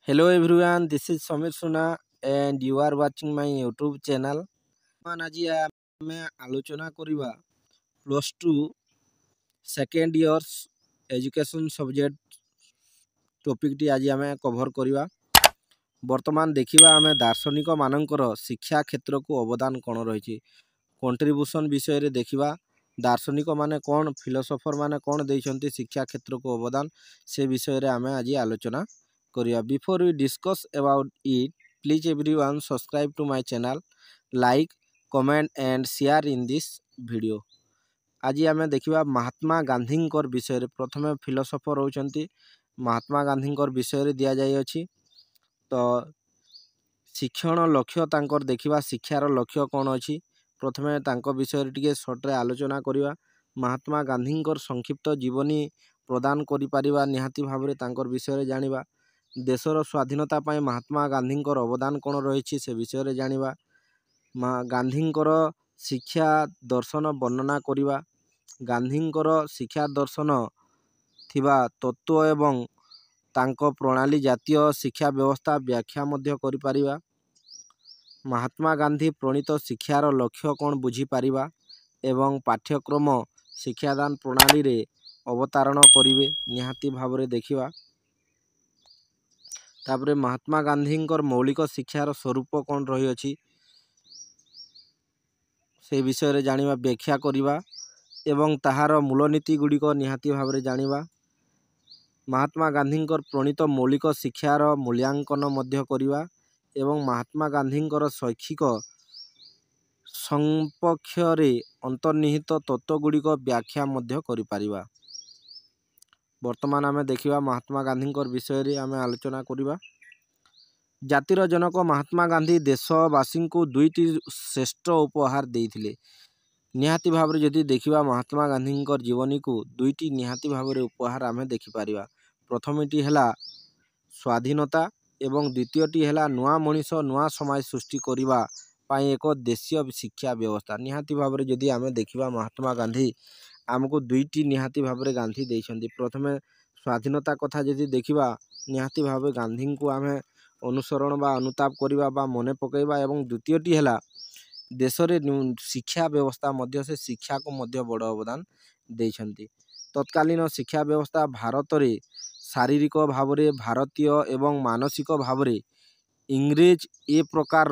Hello everyone, this is Samir Suna and you are watching my YouTube channel. ଆଜି ଆମେ ଆଲୋଚନା କରିବା plus two second years education subject ଟପିକଟି ଆଜି ଆମେ କଭର କରିବା। ବର୍ତ୍ତମାନ ଦେଖିବା ଆମେ ଦାର୍ଶନିକ ମାନଙ୍କର ଶିକ୍ଷା କ୍ଷେତ୍ରକୁ ଅବଦାନ କ'ଣ ରହିଛି, କଣ୍ଟ୍ରିବ୍ୟୁସନ୍ ବିଷୟରେ ଦେଖିବା। ଦାର୍ଶନିକ ମାନେ କ'ଣ, ଫିଲୋସୋଫର ମାନେ କ'ଣ ଦେଇଛନ୍ତି ଶିକ୍ଷା କ୍ଷେତ୍ରକୁ ଅବଦାନ, ସେ ବିଷୟରେ ଆମେ ଆଜି ଆଲୋଚନା କରିବା। Before we discuss about it, please everyone subscribe to my channel, like, comment and share in this video. आज आम देखा महात्मा गांधी विषय प्रथमे फिलोसोफर होती महात्मा गांधी विषय दि जाइए। तो शिक्षण लक्ष्य तांकर देखा, शिक्षार लक्ष्य कौन अच्छी, प्रथमे विषय टी सर्ट्रे आलोचना करवा। महात्मा गांधी संक्षिप्त जीवनी प्रदान करिपरिबा निहाती भाव तांकर विषय जानिबा। देशर स्वाधीनता पाई महात्मा गांधी अवदान कौन रही से विषय जानिबा। गांधी शिक्षा दर्शन वर्णना करवा। गांधी शिक्षा दर्शन थिबा तत्व एवं तांको प्रणाली जातीय शिक्षा व्यवस्था व्याख्या मध्य करि परिबा। महात्मा गांधी प्रणीत शिक्षार लक्ष्य कौन बुझी परिबा एवं पाठ्यक्रम शिक्षादान प्रणाली रे अवतारण करिवे निहाती भाव रे देखिबा। तापरे महात्मा गांधी मौलिक शिक्षार स्वरूप कौन रही अछि से विषय जानिबा, व्याख्या करिबा एवं ताहार मूलनीति गुड़िक निहाती भाव रे जानिबा। महात्मा गांधी प्रणीत मौलिक शिक्षार मूल्यांकन मध्य करिबा एवं महात्मा गांधी शैक्षिक संपक्ष रे अंतर्निहित तत्व गुड़िक व्याख्या मध्य करि परिबा। वर्तमान आमे देखिबा महात्मा गांधी विषय आमे आलोचना करिबा। जातिर जनक महात्मा गांधी देशवासी को दुईटी श्रेष्ठ उपहार देइथिले। निहाती भाव रे जदि देखिबा महात्मा गांधी जीवनी को दुईटी निहाती भाव रे उपहार आमे देखि परिबा। प्रथमटी हैला स्वाधीनता एवं द्वितीयटी हैला नुआ मनीष नुआ समाज सृष्टि करिबा पाई एक देशीय शिक्षा व्यवस्था। निहाती भाव रे जदि आमे देखिबा महात्मा गांधी आमको दुईटी निहाती भाव रे गांधी देइछन्ती। प्रथमे स्वाधीनता कथा जदि देखिबा निहाती भाव गांधी को आमे अनुसरण बा अनुताप करिबा बा मने पकेबा एवं द्वितीयटी हैला देश रे शिक्षा व्यवस्था मध्य से शिक्षा को मध्य बड़ अवदान देइछन्ती। तत्कालीन शिक्षा व्यवस्था भारत रे शारीरिक भाव रे भारतीय एवं मानसिक भाव रे इंग्रेज ए प्रकार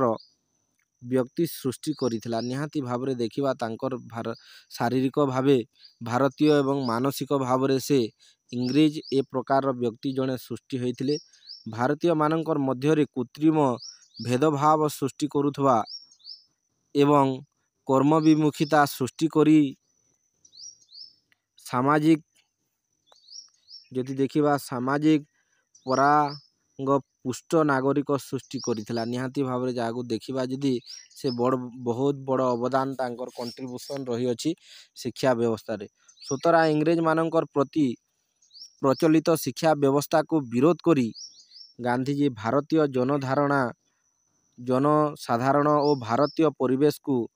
व्यक्ति सृष्टि करिथिला। निहाती भाव रे देखिबा तांकर शारीरिक भावे भारतीय एवं मानसिक भाव रे से इंग्रेज ए प्रकार व्यक्ति जने सृष्टि होइथिले। भारतीय मानकर मध्य रे कृत्रिम भेदभाव सृष्टि करुथबा एवं कर्म विमुखिता सृष्टि करी सामाजिक जदि देखिबा सामाजिक परांग पुष्ट नागरिक सृष्टि करिथिला। निहाती भाव रे जागु देखिबा जदि से बहुत बड़ अवदान तांकर कंट्रीब्यूशन रही अछि शिक्षा व्यवस्था रे। सुतरा इंग्रेज मानकर प्रति प्रचलित शिक्षा व्यवस्था को विरोध करी गांधीजी भारतीय जनसाधारण और भारतीय परिवेश को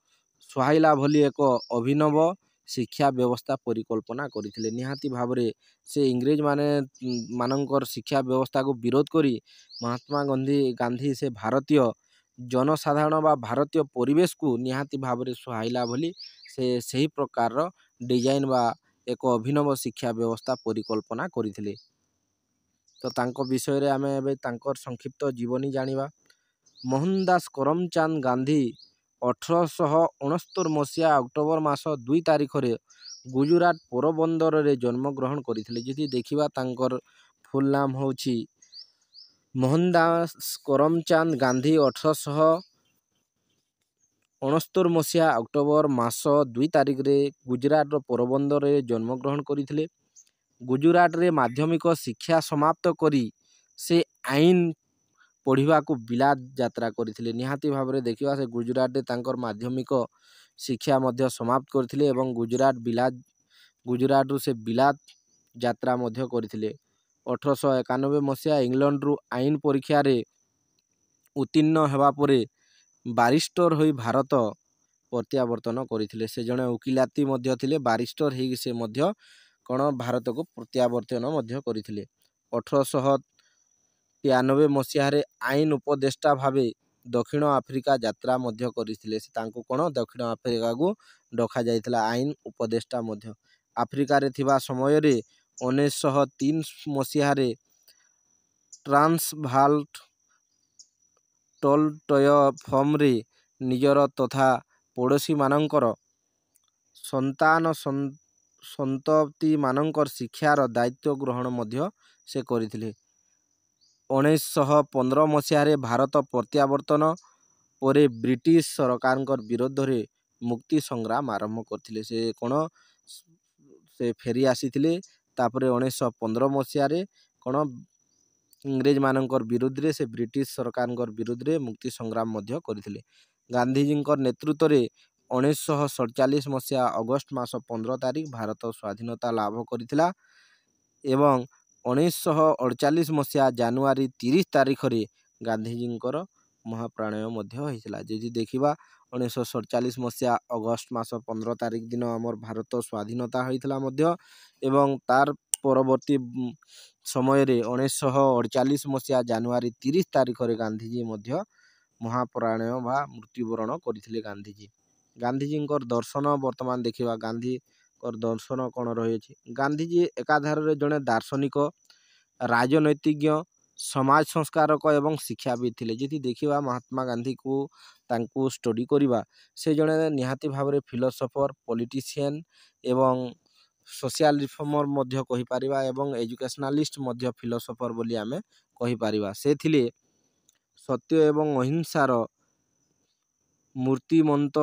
सुहाइला भली एक अभिनव शिक्षा व्यवस्था परिकल्पना करथिले। निहाती भाव रे से इंग्रेज मानकर शिक्षा व्यवस्था को विरोध करी महात्मा गांधी से भारतीय जनसाधारण बा भारतीय परिवेश को निहाती भाव रे सुहाइला भली से सही प्रकार डिजाइन बा एक अभिनव शिक्षा व्यवस्था परिकल्पना करथिले। तो तांको विषय रे आमे एबे तांकर संक्षिप्त जीवनी जानिबा। मोहनदास करमचंद गांधी 1869 मसीहा अक्टोबर मास 2 तारिख रे गुजरात पोरबंदर रे जन्म ग्रहण करथिले। जदि देखिबा तांकर फुल नाम होछि मोहनदास करमचंद गांधी 1869 मसीहा अक्टोबर मास 2 तारिख रे गुजरात रो पोरबंदर रे जन्म ग्रहण करथिले। गुजरात रे माध्यमिक शिक्षा समाप्त करी से आईन पढ़िबा को बिलात यात्रा करथिले। निहाती भाव रे देखिबा से गुजरात रे तांकर माध्यमिक शिक्षा मध्य समाप्त करथिले एवं गुजरात रू से बिलात यात्रा मध्य करथिले। 1891 मसीहा इंग्लैंड रू आईन परीक्षा रे उत्तीर्ण हेबा परे बारिस्टर होई भारत प्रत्यावर्तन करथिले। से जने वकिलाती मध्य थिले, बारिस्टर हे से मध्य कोन भारत को प्रत्यावर्तन मध्य करथिले। 93 ମସିହାରେ ଆଇନ ଉପଦେଷ୍ଟା ଭାବେ ଦକ୍ଷିଣ ଆଫ୍ରିକା ଯାତ୍ରା ମଧ୍ୟ କରିଥିଲେ। ସେ ତାଙ୍କୁ କ'ଣ ଦକ୍ଷିଣ ଆଫ୍ରିକାକୁ ଡକାଯାଇଥିଲା ଆଇନ ଉପଦେଷ୍ଟା ମଧ୍ୟ। ଆଫ୍ରିକାରେ ଥିବା ସମୟରେ 1903 ମସିହାରେ ଟ୍ରାନ୍ସଭାଲ ଟଲଟୟ ଫର୍ମରେ ନିଜର ତଥା ପଡ଼ୋଶୀମାନଙ୍କର ସନ୍ତତିମାନଙ୍କର ଶିକ୍ଷାର ଦାୟିତ୍ୱ ଗ୍ରହଣ ମଧ୍ୟ ସେ କରିଥିଲେ। 1915 ମସିହାରେ ଭାରତ ପ୍ରତ୍ୟାବର୍ତ୍ତନ ପରେ ବ୍ରିଟିଶ ସରକାରଙ୍କ ବିରୋଧରେ ମୁକ୍ତି ସଂଗ୍ରାମ ଆରମ୍ଭ କରିଥିଲେ। ସେ କ'ଣ ସେ ଫେରି ଆସିଥିଲେ। ତାପରେ 1915 ମସିହାରେ କ'ଣ ଇଂରେଜମାନଙ୍କର ବିରୁଦ୍ଧରେ ସେ ବ୍ରିଟିଶ ସରକାରଙ୍କର ବିରୁଦ୍ଧରେ ମୁକ୍ତି ସଂଗ୍ରାମ ମଧ୍ୟ କରିଥିଲେ। ଗାନ୍ଧିଜୀଙ୍କ ନେତୃତ୍ୱରେ 1947 ମସିହା ଅଗଷ୍ଟ ମାସ 15 ତାରିଖ ଭାରତ ସ୍ୱାଧୀନତା ଲାଭ କରିଥିଲା ଏବଂ 1948 ମସିହା ଜାନୁଆରୀ 30 ତାରିଖରେ ଗାନ୍ଧିଜୀଙ୍କର ମହାପ୍ରାଣୟ ମଧ୍ୟ ହୋଇଥିଲା। ଯଦି ଦେଖିବା 1947 ମସିହା ଅଗଷ୍ଟ ମାସ 15 ତାରିଖ ଦିନ ଆମର ଭାରତ ସ୍ୱାଧୀନତା ହୋଇଥିଲା ମଧ୍ୟ ଏବଂ ତାର ପରବର୍ତ୍ତୀ ସମୟରେ 1948 ମସିହା ଜାନୁଆରୀ 30 ତାରିଖରେ ଗାନ୍ଧିଜୀ ମଧ୍ୟ ମହାପ୍ରାଣୟ ବା ମୃତ୍ୟୁବରଣ କରିଥିଲେ। ଗାନ୍ଧିଜୀଙ୍କର ଦର୍ଶନ ବର୍ତ୍ତମାନ ଦେଖିବା ଗାନ୍ଧୀଙ୍କର ଦର୍ଶନ କ'ଣ ରହିଅଛି। ଗାନ୍ଧିଜୀ ଏକାଧାରରେ ଜଣେ ଦାର୍ଶନିକ, ରାଜନୈତିଜ୍ଞ, ସମାଜ ସଂସ୍କାରକ ଏବଂ ଶିକ୍ଷାବିତ୍ ଥିଲେ। ଯଦି ଦେଖିବା ମହାତ୍ମା ଗାନ୍ଧୀକୁ ତାଙ୍କୁ ଷ୍ଟଡି କରିବା, ସେ ଜଣେ ନିହାତି ଭାବରେ ଫିଲୋସଫର, ପଲିଟିସିଆନ ଏବଂ ସୋସିଆଲ ରିଫର୍ମର ମଧ୍ୟ କହିପାରିବା ଏବଂ ଏଜୁକେସନାଲିଷ୍ଟ ମଧ୍ୟ ଫିଲୋସଫର ବୋଲି ଆମେ କହିପାରିବା। ସେ ଥିଲେ ସତ୍ୟ ଏବଂ ଅହିଂସାର ମୂର୍ତ୍ତିମନ୍ତ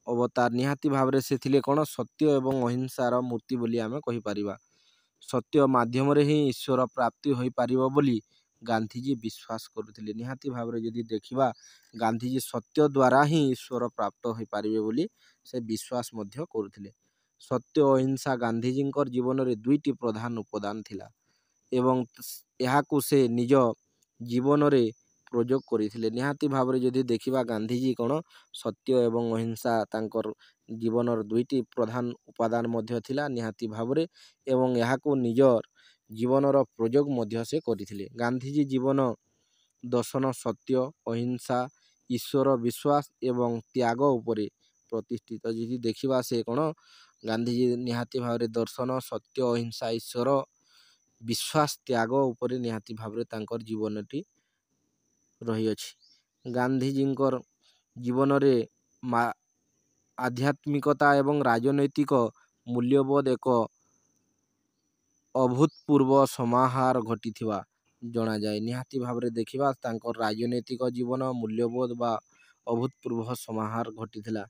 ଅବତାର। ନିହାତି ଭାବରେ ସେ ଥିଲେ କ'ଣ ସତ୍ୟ ଏବଂ ଅହିଂସାର ମୂର୍ତ୍ତି ବୋଲି ଆମେ କହିପାରିବା। ସତ୍ୟ ମାଧ୍ୟମରେ ହିଁ ଈଶ୍ୱର ପ୍ରାପ୍ତି ହୋଇପାରିବ ବୋଲି ଗାନ୍ଧିଜୀ ବିଶ୍ୱାସ କରୁଥିଲେ। ନିହାତି ଭାବରେ ଯଦି ଦେଖିବା ଗାନ୍ଧିଜୀ ସତ୍ୟ ଦ୍ୱାରା ହିଁ ଈଶ୍ୱର ପ୍ରାପ୍ତ ହୋଇପାରିବେ ବୋଲି ସେ ବିଶ୍ୱାସ ମଧ୍ୟ କରୁଥିଲେ। ସତ୍ୟ ଅହିଂସା ଗାନ୍ଧିଜୀଙ୍କର ଜୀବନରେ ଦୁଇଟି ପ୍ରଧାନ ଉପାଦାନ ଥିଲା ଏବଂ ଏହାକୁ ସେ ନିଜ ଜୀବନରେ ପ୍ରୟୋଗ କରିଥିଲେ। ନିହାତି ଭାବରେ ଯଦି ଦେଖିବା ଗାନ୍ଧିଜୀ କ'ଣ ସତ୍ୟ ଏବଂ ଅହିଂସା ତାଙ୍କର ଜୀବନର ଦୁଇଟି ପ୍ରଧାନ ଉପାଦାନ ମଧ୍ୟ ଥିଲା ନିହାତି ଭାବରେ ଏବଂ ଏହାକୁ ନିଜର ଜୀବନର ପ୍ରୟୋଗ ମଧ୍ୟ ସେ କରିଥିଲେ। ଗାନ୍ଧିଜୀ ଜୀବନ ଦର୍ଶନ ସତ୍ୟ, ଅହିଂସା, ଈଶ୍ୱର ବିଶ୍ୱାସ ଏବଂ ତ୍ୟାଗ ଉପରେ ପ୍ରତିଷ୍ଠିତ। ଯଦି ଦେଖିବା ସେ କ'ଣ ଗାନ୍ଧିଜୀ ନିହାତି ଭାବରେ ଦର୍ଶନ ସତ୍ୟ, ଅହିଂସା, ଈଶ୍ୱର ବିଶ୍ୱାସ, ତ୍ୟାଗ ଉପରେ ନିହାତି ଭାବରେ ତାଙ୍କର ଜୀବନଟି ରହିଅଛି। ଗାନ୍ଧିଜୀଙ୍କର ଜୀବନରେ ଆଧ୍ୟାତ୍ମିକତା ଏବଂ ରାଜନୈତିକ ମୂଲ୍ୟବୋଧ ଏକ ଅଭୂତପୂର୍ବ ସମାହାର ଘଟିଥିବା ଜଣାଯାଏ। ନିହାତି ଭାବରେ ଦେଖିବା ତାଙ୍କର ରାଜନୈତିକ ଜୀବନ ମୂଲ୍ୟବୋଧ ବା ଅଭୂତପୂର୍ବ ସମାହାର ଘଟିଥିଲା।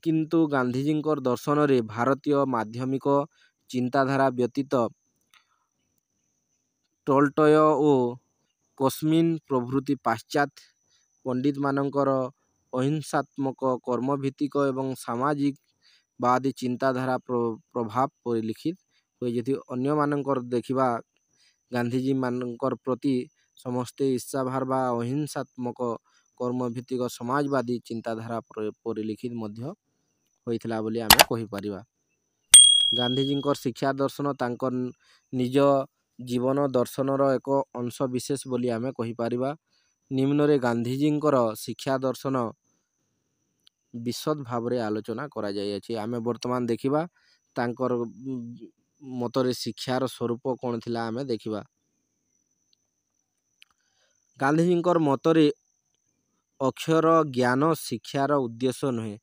କିନ୍ତୁ ଗାନ୍ଧିଜୀଙ୍କର ଦର୍ଶନରେ ଭାରତୀୟ ମାଧ୍ୟମିକ ଚିନ୍ତାଧାରା ବ୍ୟତୀତ ଟଲଟୟ ଓ କୋସ୍ମିନ୍ ପ୍ରଭୃତି ପାଶ୍ଚାତ୍ୟ ପଣ୍ଡିତମାନଙ୍କର ଅହିଂସାତ୍ମକ, କର୍ମଭିତ୍ତିକ ଏବଂ ସାମାଜିକବାଦୀ ଚିନ୍ତାଧାରା ପ୍ରଭାବ ପରିଲକ୍ଷିତ ହୁଏ। ଯଦି ଅନ୍ୟମାନଙ୍କର ଦେଖିବା ଗାନ୍ଧିଜୀମାନଙ୍କର ପ୍ରତି ସମସ୍ତେ ଈର୍ଷାଭାବ ବା ଅହିଂସାତ୍ମକ କର୍ମଭିତ୍ତିକ ସମାଜବାଦୀ ଚିନ୍ତାଧାରା ପରିଲକ୍ଷିତ ମଧ୍ୟ ହୋଇଥିଲା ବୋଲି ଆମେ କହିପାରିବା। ଗାନ୍ଧିଜୀଙ୍କର ଶିକ୍ଷା ଦର୍ଶନ ତାଙ୍କର ନିଜ ଜୀବନ ଦର୍ଶନର ଏକ ଅଂଶ ବିଶେଷ ବୋଲି ଆମେ କହିପାରିବା। ନିମ୍ନରେ ଗାନ୍ଧିଜୀଙ୍କର ଶିକ୍ଷା ଦର୍ଶନ ବିଶଦ ଭାବରେ ଆଲୋଚନା କରାଯାଇଅଛି। ଆମେ ବର୍ତ୍ତମାନ ଦେଖିବା ତାଙ୍କର ମତରେ ଶିକ୍ଷାର ସ୍ୱରୂପ କ'ଣ ଥିଲା ଆମେ ଦେଖିବା। ଗାନ୍ଧିଜୀଙ୍କର ମତରେ ଅକ୍ଷର ଜ୍ଞାନ ଶିକ୍ଷାର ଉଦ୍ଦେଶ୍ୟ ନୁହେଁ,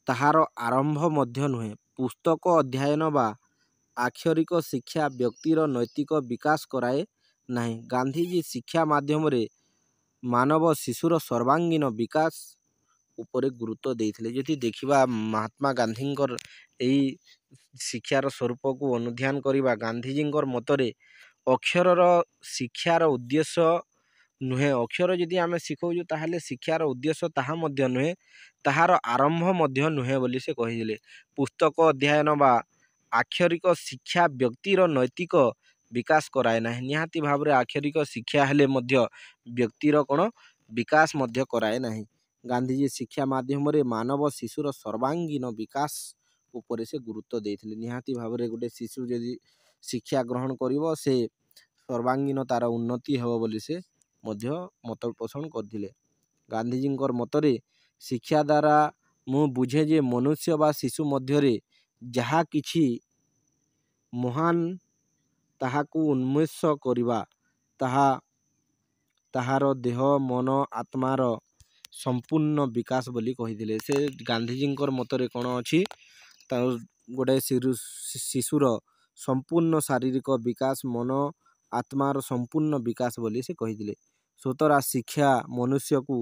ତାହାର ଆରମ୍ଭ ମଧ୍ୟ ନୁହେଁ। ପୁସ୍ତକ ଅଧ୍ୟୟନ ବା ଆକ୍ଷରିକ ଶିକ୍ଷା ବ୍ୟକ୍ତିର ନୈତିକ ବିକାଶ କରାଏ ନାହିଁ। ଗାନ୍ଧିଜୀ ଶିକ୍ଷା ମାଧ୍ୟମରେ ମାନବ ଶିଶୁର ସର୍ବାଙ୍ଗୀନ ବିକାଶ ଉପରେ ଗୁରୁତ୍ୱ ଦେଇଥିଲେ। ଯଦି ଦେଖିବା ମହାତ୍ମା ଗାନ୍ଧୀଙ୍କର ଏହି ଶିକ୍ଷାର ସ୍ୱରୂପକୁ ଅନୁଧ୍ୟାନ କରିବା ଗାନ୍ଧିଜୀଙ୍କର ମତରେ ଅକ୍ଷରର ଶିକ୍ଷାର ଉଦ୍ଦେଶ୍ୟ ନୁହେଁ। ଅକ୍ଷର ଯଦି ଆମେ ଶିଖଉଛୁ ତାହେଲେ ଶିକ୍ଷାର ଉଦ୍ଦେଶ୍ୟ ତାହା ମଧ୍ୟ ନୁହେଁ, ତାହାର ଆରମ୍ଭ ମଧ୍ୟ ନୁହେଁ ବୋଲି ସେ କହିଥିଲେ। ପୁସ୍ତକ ଅଧ୍ୟୟନ ବା ଆକ୍ଷରିକ ଶିକ୍ଷା ବ୍ୟକ୍ତିର ନୈତିକ ବିକାଶ କରାଏ ନାହିଁ। ନିହାତି ଭାବରେ ଆକ୍ଷରିକ ଶିକ୍ଷା ହେଲେ ମଧ୍ୟ ବ୍ୟକ୍ତିର କ'ଣ ବିକାଶ ମଧ୍ୟ କରାଏ ନାହିଁ। ଗାନ୍ଧିଜୀ ଶିକ୍ଷା ମାଧ୍ୟମରେ ମାନବ ଶିଶୁର ସର୍ବାଙ୍ଗୀନ ବିକାଶ ଉପରେ ସେ ଗୁରୁତ୍ୱ ଦେଇଥିଲେ। ନିହାତି ଭାବରେ ଗୋଟେ ଶିଶୁ ଯଦି ଶିକ୍ଷା ଗ୍ରହଣ କରିବ ସେ ସର୍ବାଙ୍ଗୀନ ତାର ଉନ୍ନତି ହେବ ବୋଲି ସେ ମଧ୍ୟ ମତ ପୋଷଣ କରିଥିଲେ। ଗାନ୍ଧିଜୀଙ୍କର ମତରେ ଶିକ୍ଷା ଦ୍ୱାରା ମୁଁ ବୁଝେ ଯେ ମନୁଷ୍ୟ ବା ଶିଶୁ ମଧ୍ୟରେ ଯାହା କିଛି ମହାନ ତାହାକୁ ଉନ୍ମେଷ କରିବା ତାହାର ଦେହ ମନ ଆତ୍ମାର ସମ୍ପୂର୍ଣ୍ଣ ବିକାଶ ବୋଲି କହିଥିଲେ। ସେ ଗାନ୍ଧିଜୀଙ୍କର ମତରେ କ'ଣ ଅଛି, ତାର ଗୋଟାଏ ଶିଶୁର ସମ୍ପୂର୍ଣ୍ଣ ଶାରୀରିକ ବିକାଶ, ମନ ଆତ୍ମାର ସମ୍ପୂର୍ଣ୍ଣ ବିକାଶ ବୋଲି ସେ କହିଥିଲେ। ସତରା ଶିକ୍ଷା ମନୁଷ୍ୟକୁ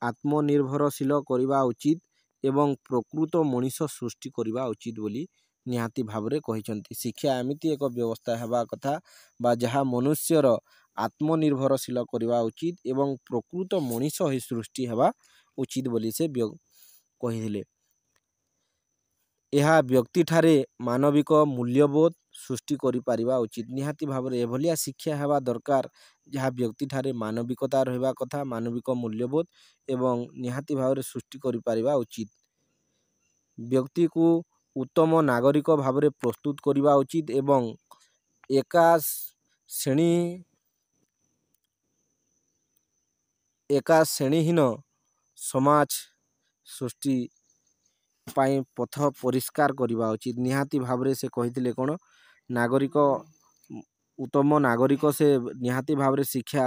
ଆତ୍ମନିର୍ଭରଶୀଳ କରିବା ଉଚିତ ଏବଂ ପ୍ରକୃତ ମଣିଷ ସୃଷ୍ଟି କରିବା ଉଚିତ ବୋଲି ନିହାତି ଭାବରେ କହିଛନ୍ତି। ଶିକ୍ଷା ଏମିତି ଏକ ବ୍ୟବସ୍ଥା ହେବା କଥା ବା ଯାହା ମନୁଷ୍ୟର ଆତ୍ମନିର୍ଭରଶୀଳ କରିବା ଉଚିତ ଏବଂ ପ୍ରକୃତ ମଣିଷ ହିଁ ସୃଷ୍ଟି ହେବା ଉଚିତ ବୋଲି ସେ କହିଥିଲେ। ଏହା ବ୍ୟକ୍ତିଠାରେ ମାନବିକ ମୂଲ୍ୟବୋଧ ସୃଷ୍ଟି କରିପାରିବା ଉଚିତ। ନିହାତି ଭାବରେ ଏଭଳିଆ ଶିକ୍ଷା ହେବା ଦରକାର ଯାହା ବ୍ୟକ୍ତିଠାରେ ମାନବିକତା ରହିବା କଥା, ମାନବିକ ମୂଲ୍ୟବୋଧ ଏବଂ ନିହାତି ଭାବରେ ସୃଷ୍ଟି କରିପାରିବା ଉଚିତ। ବ୍ୟକ୍ତିକୁ ଉତ୍ତମ ନାଗରିକ ଭାବରେ ପ୍ରସ୍ତୁତ କରିବା ଉଚିତ ଏବଂ ଏକା ଶ୍ରେଣୀହୀନ ସମାଜ ସୃଷ୍ଟି ପାଇଁ ପଥ ପରିଷ୍କାର କରିବା ଉଚିତ। ନିହାତି ଭାବରେ ସେ କହିଥିଲେ କ'ଣ, ଉତ୍ତମ ନାଗରିକ ସେ ନିହାତି ଭାବରେ ଶିକ୍ଷା